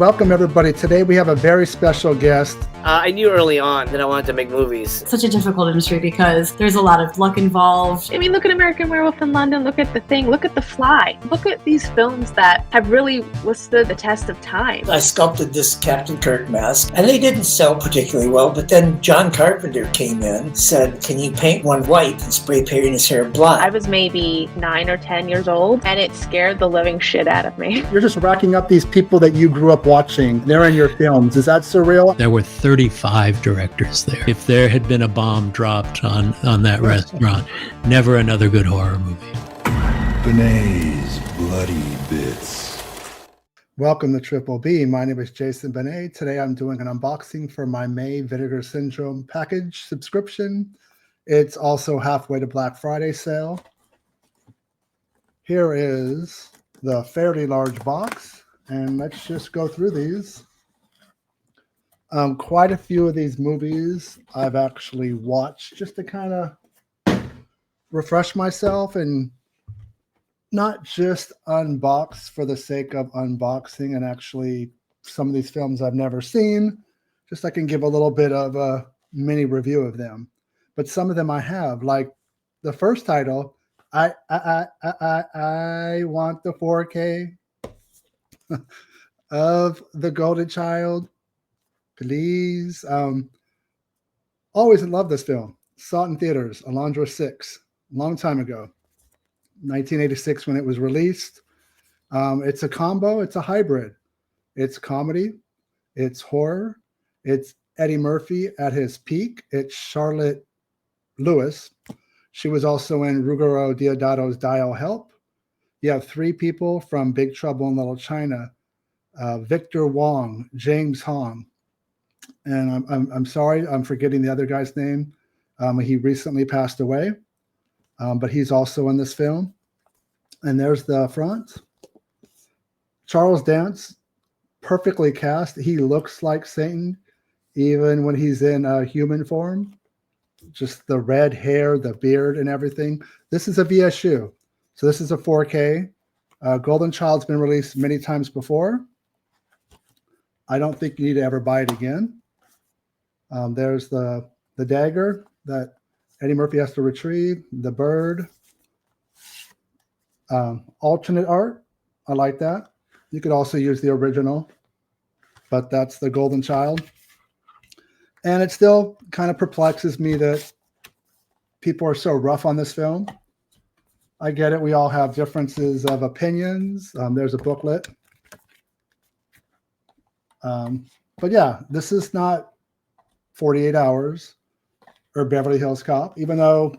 Welcome, everybody. Today we have a very special guest. I knew early on that I wanted to make movies. It's such a difficult industry because there's a lot of luck involved. I mean, look at American Werewolf in London, look at The Thing, look at The Fly. Look at these films that have really withstood the test of time. I sculpted this Captain Kirk mask, and they didn't sell particularly well, but then John Carpenter came in, said, can you paint one white and spray paint his hair black? I was maybe 9 or 10 years old, and it scared the living shit out of me. You're just racking up these people that you grew up watching. They're in your films. Is that surreal? There were 35 directors there. If there had been a bomb dropped on that restaurant, never another good horror movie. Benet's Bloody Bits. Welcome to Triple B. My name is Jason Benet. Today I'm doing an unboxing for my May Vinegar Syndrome package subscription. It's also halfway to Black Friday sale. Here is the fairly large box, and let's just go through these. Quite a few of these movies I've actually watched just to kind of refresh myself and not just unbox for the sake of unboxing, and actually some of these films I've never seen, just I can give a little bit of a mini review of them. But some of them I have, like the first title, I want the 4K of The Golden Child. Please. Always loved this film. Saw it in theaters, Alondra 6, a long time ago. 1986 when it was released. It's a combo. It's a hybrid. It's comedy. It's horror. It's Eddie Murphy at his peak. It's Charlotte Lewis. She was also in Ruggero Deodato's Dial Help. You have three people from Big Trouble in Little China. Victor Wong, James Hong. And I'm sorry, I'm forgetting the other guy's name. He recently passed away, but he's also in this film. And there's the front. Charles Dance, perfectly cast. He looks like Satan, even when he's in human form. Just the red hair, the beard, and everything. This is a VSU, so this is a 4K. Golden Child's been released many times before. I don't think you need to ever buy it again. There's the dagger that Eddie Murphy has to retrieve, the bird. Alternate art, I like that. You could also use the original, but that's the Golden Child. And it still kind of perplexes me that people are so rough on this film. I get it. We all have differences of opinions. There's a booklet. But yeah, this is not 48 Hours or Beverly Hills Cop, even though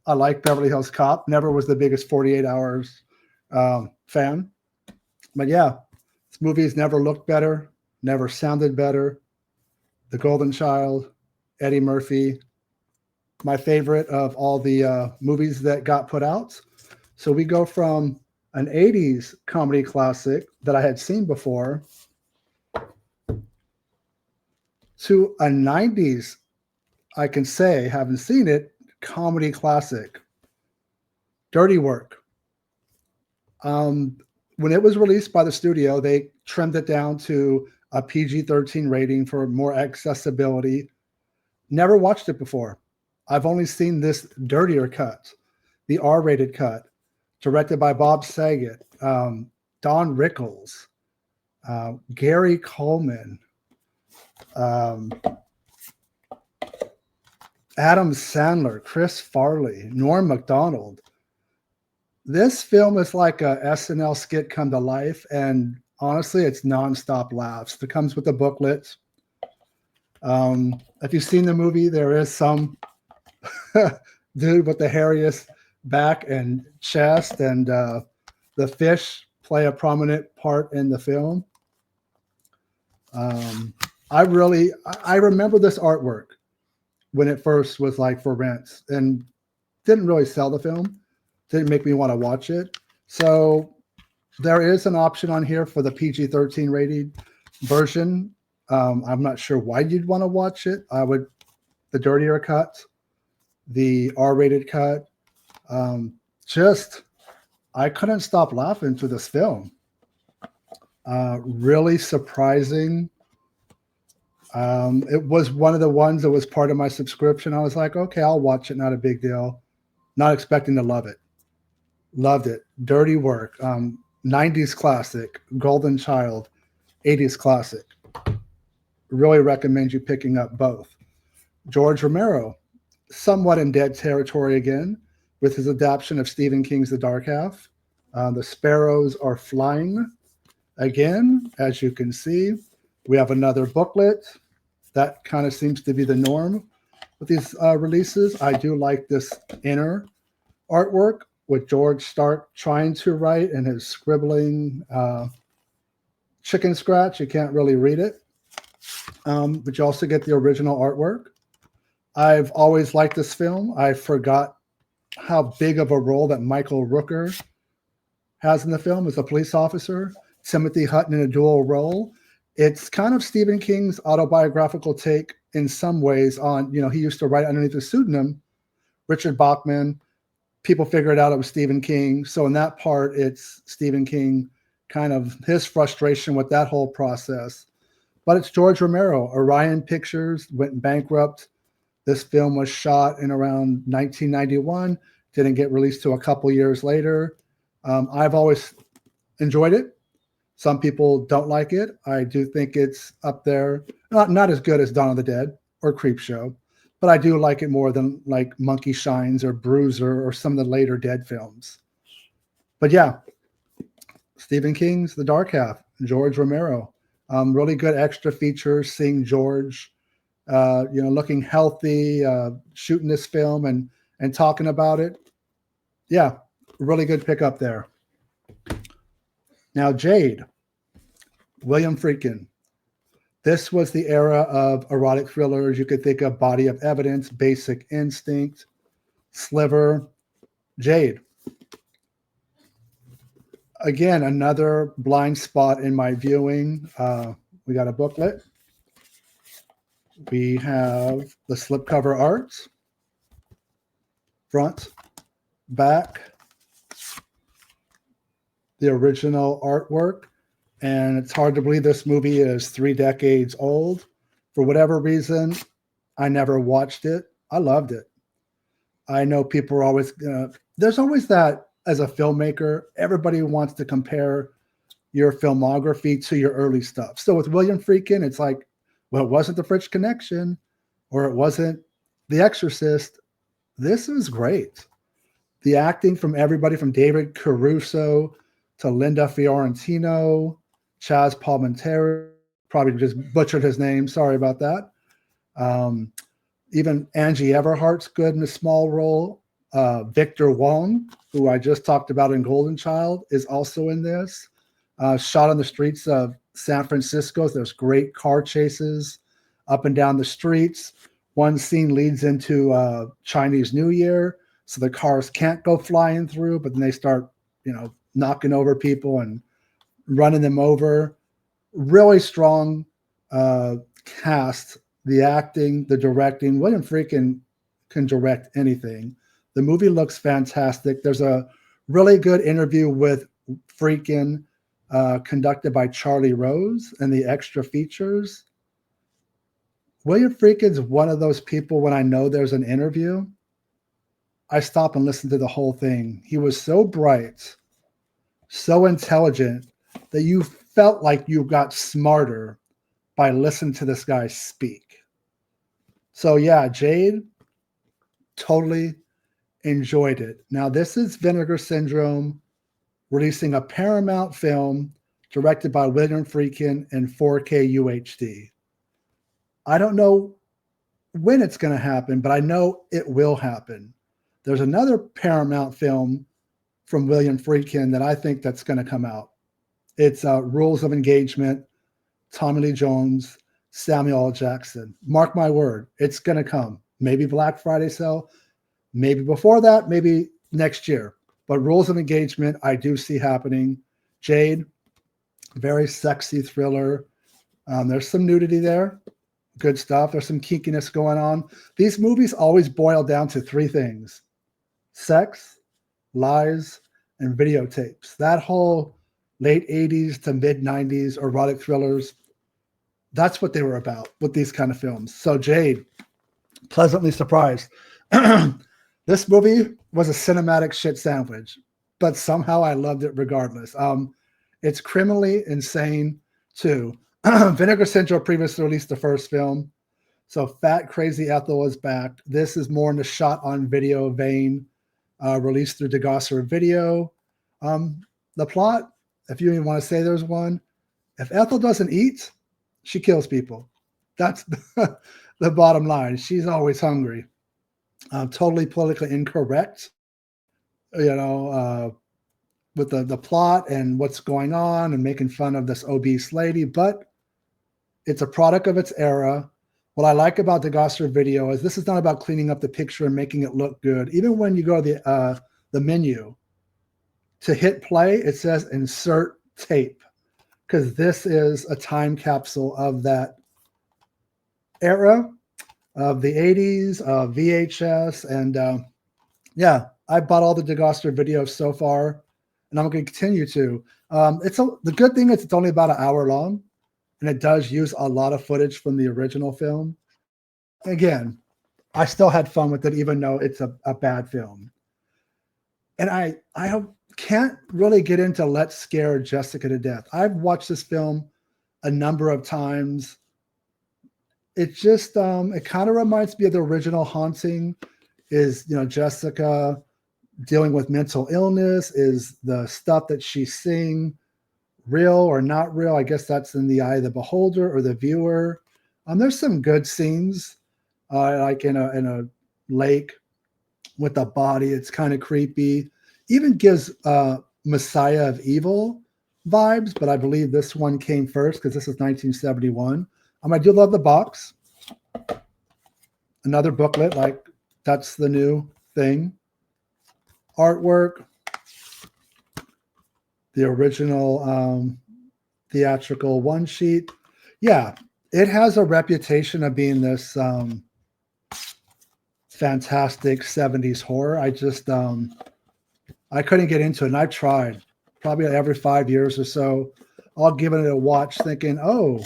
I like Beverly Hills Cop. Never was the biggest 48 Hours fan. But yeah, this movie's never looked better, never sounded better. The Golden Child, Eddie Murphy, my favorite of all the movies that got put out. So we go from an 80s comedy classic that I had seen before to a 90s, I can say, haven't seen it, comedy classic, Dirty Work. When it was released by the studio, they trimmed it down to a PG-13 rating for more accessibility. Never watched it before. I've only seen this dirtier cut, the R-rated cut, directed by Bob Saget, Don Rickles, Gary Coleman, Adam Sandler, Chris Farley, Norm Macdonald. This film is like a SNL skit come to life, and honestly, it's nonstop laughs. It comes with a booklet. If you've seen the movie, there is some dude with the hairiest back and chest, and the fish play a prominent part in the film. I remember this artwork when it first was like for rent, and didn't really sell the film. Didn't make me want to watch it. So there is an option on here for the PG-13 rated version. I'm not sure why you'd want to watch it. I would, the dirtier cut, the R-rated cut. I couldn't stop laughing to this film. Really surprising. It was one of the ones that was part of my subscription. I was like, okay, I'll watch it. Not a big deal. Not expecting to love it. Loved it. Dirty work. 90s classic. Golden Child. 80s classic. Really recommend you picking up both. George Romero, somewhat in dead territory again, with his adaptation of Stephen King's The Dark Half. The Sparrows Are Flying. Again, as you can see, we have another booklet. That kind of seems to be the norm with these releases. I do like this inner artwork with George Stark trying to write and his scribbling chicken scratch. You can't really read it, but you also get the original artwork. I've always liked this film. I forgot how big of a role that Michael Rooker has in the film as a police officer. Timothy Hutton in a dual role. It's kind of Stephen King's autobiographical take in some ways on, he used to write underneath a pseudonym, Richard Bachman. People figured out it was Stephen King. So in that part, it's Stephen King, kind of his frustration with that whole process. But it's George Romero. Orion Pictures went bankrupt. This film was shot in around 1991, didn't get released till a couple years later. I've always enjoyed it. Some people don't like it. I do think it's up there. Not as good as Dawn of the Dead or Creepshow, but I do like it more than like Monkey Shines or Bruiser or some of the later Dead films. But yeah, Stephen King's The Dark Half, George Romero. Really good extra features, seeing George, looking healthy, shooting this film and talking about it. Yeah, really good pickup there. Now, Jade, William Friedkin. This was the era of erotic thrillers. You could think of Body of Evidence, Basic Instinct, Sliver, Jade. Again, another blind spot in my viewing. We got a booklet. We have the slipcover art, front, back, the original artwork, and it's hard to believe this movie is 3 decades old. For whatever reason, I never watched it. I loved it. I know people are always there's always that, as a filmmaker, everybody wants to compare your filmography to your early stuff. So with William Friedkin, it's like, well, it wasn't The French Connection or it wasn't The Exorcist. This is great. The acting from everybody from David Caruso to Linda Fiorentino, Chaz Palminteri, probably just butchered his name. Sorry about that. Even Angie Everhart's good in a small role. Victor Wong, who I just talked about in Golden Child, is also in this. Shot on the streets of San Francisco. There's great car chases up and down the streets. One scene leads into Chinese New Year, so the cars can't go flying through, but then they start, knocking over people and running them over. Really strong cast. The acting, the directing. William Friedkin can direct anything. The movie looks fantastic. There's a really good interview with Friedkin conducted by Charlie Rose and the extra features. William Friedkin's one of those people, when I know there's an interview, I stop and listen to the whole thing. He was so bright, so intelligent, that you felt like you got smarter by listening to this guy speak. So yeah, Jade, totally enjoyed it. Now, this is Vinegar Syndrome releasing a Paramount film directed by William Friedkin in 4K UHD. I don't know when it's going to happen, but I know it will happen. There's another Paramount film from William Friedkin that I think that's going to come out. It's Rules of Engagement, Tommy Lee Jones, Samuel L. Jackson. Mark my word, it's going to come. Maybe Black Friday sale, maybe before that, maybe next year. But Rules of Engagement, I do see happening. Jade, very sexy thriller. There's some nudity there. Good stuff. There's some kinkiness going on. These movies always boil down to 3 things: sex, lies, and videotapes. That whole late 80s to mid 90s erotic thrillers. That's what they were about with these kind of films. So Jade, pleasantly surprised. This movie was a cinematic shit sandwich, but somehow I loved it regardless. It's criminally insane too. Vinegar Syndrome previously released the first film. So Fat Crazy Ethel is back. This is more in the shot on video vein, released through DeGosser Video. The plot, if you even want to say there's one, if Ethel doesn't eat, she kills people. That's the bottom line. She's always hungry. Totally politically incorrect, with the plot and what's going on and making fun of this obese lady, but it's a product of its era. What I like about DeGosser Video is this is not about cleaning up the picture and making it look good. Even when you go to the menu to hit play, it says insert tape, because this is a time capsule of that era of the 80s, VHS. And yeah, I bought all the DeGosser videos so far, and I'm going to continue to. The good thing is it's only about an hour long, and it does use a lot of footage from the original film. Again, I still had fun with it, even though it's a bad film. And I can't really get into Let's Scare Jessica to Death. I've watched this film a number of times. It just, it kind of reminds me of the original Haunting. Is, Jessica dealing with mental illness? Is the stuff that she's seeing real or not real? I guess that's in the eye of the beholder or the viewer. There's some good scenes, like in a lake with a body. It's kind of creepy. Even gives Messiah of Evil vibes, but I believe this one came first because this is 1971. I do love the box. Another booklet, like that's the new thing. Artwork. The original theatrical one sheet. Yeah, it has a reputation of being this fantastic 70s horror. I just, I couldn't get into it, and I've tried. Probably every 5 years or so, I'll give it a watch thinking, oh,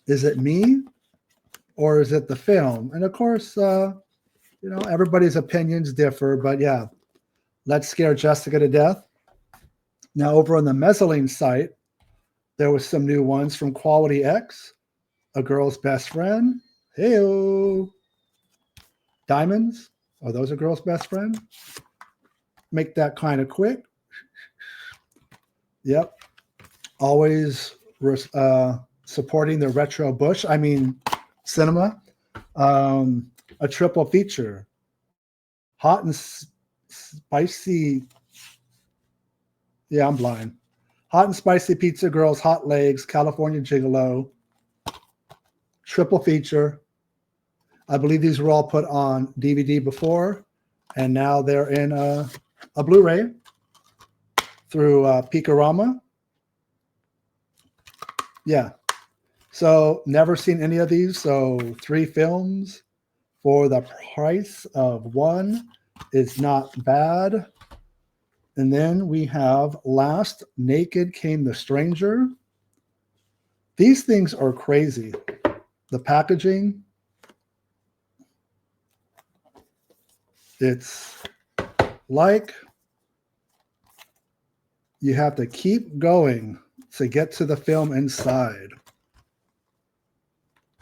is it me or is it the film? And of course, everybody's opinions differ, but yeah, Let's Scare Jessica to Death. Now over on the Mezzanine site, there was some new ones from Quality X, A Girl's Best Friend. Hey-o. Diamonds. Are those a girl's best friend? Make that kind of quick. Yep. Always supporting the retro cinema. A triple feature. Hot and spicy. Yeah, I'm blind. Hot and Spicy Pizza Girls, Hot Legs, California Gigolo. Triple feature. I believe these were all put on DVD before, and now they're in a Blu-ray through Picorama. Yeah. So never seen any of these. So 3 films for the price of 1 is not bad. And then we have Last Naked Came the Stranger. These things are crazy. The packaging. It's like you have to keep going to get to the film inside.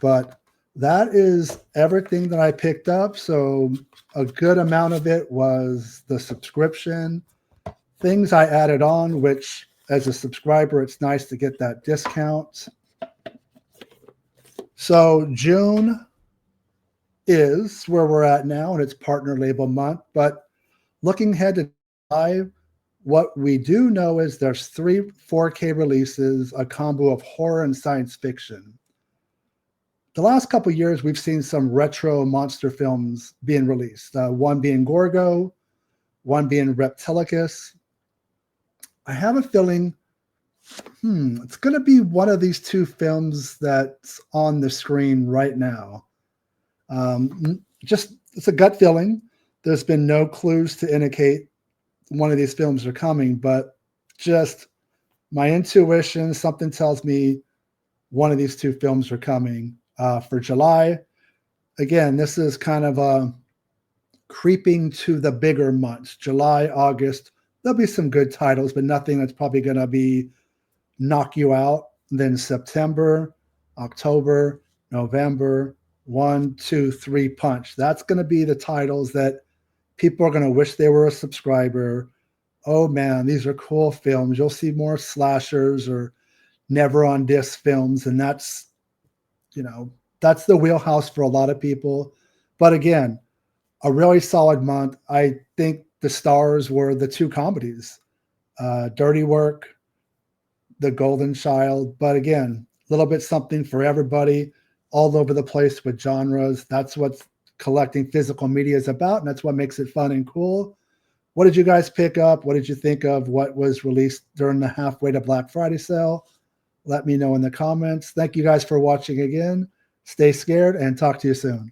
But that is everything that I picked up. So a good amount of it was the subscription. Things I added on, which as a subscriber, it's nice to get that discount. So June is where we're at now, and it's partner label month. But looking ahead to July, what we do know is there's 3 4K releases, a combo of horror and science fiction. The last couple of years, we've seen some retro monster films being released. One being Gorgo, one being Reptilicus. I have a feeling it's going to be one of these 2 films that's on the screen right now. It's a gut feeling. There's been no clues to indicate one of these films are coming, but just my intuition, something tells me one of these two films are coming for July. Again, this is kind of creeping to the bigger months, July, August. There'll be some good titles, but nothing that's probably going to be knock you out. Then September, October, November, 1, 2, 3 punch. That's going to be the titles that people are going to wish they were a subscriber. Oh man, these are cool films. You'll see more slashers or never on disc films. And that's, that's the wheelhouse for a lot of people. But again, a really solid month. I think the stars were the two comedies, Dirty Work, The Golden Child. But again, a little bit something for everybody, all over the place with genres. That's what collecting physical media is about, and that's what makes it fun and cool. What did you guys pick up? What did you think of what was released during the halfway to Black Friday sale? Let me know in the comments. Thank you guys for watching again. Stay scared and talk to you soon.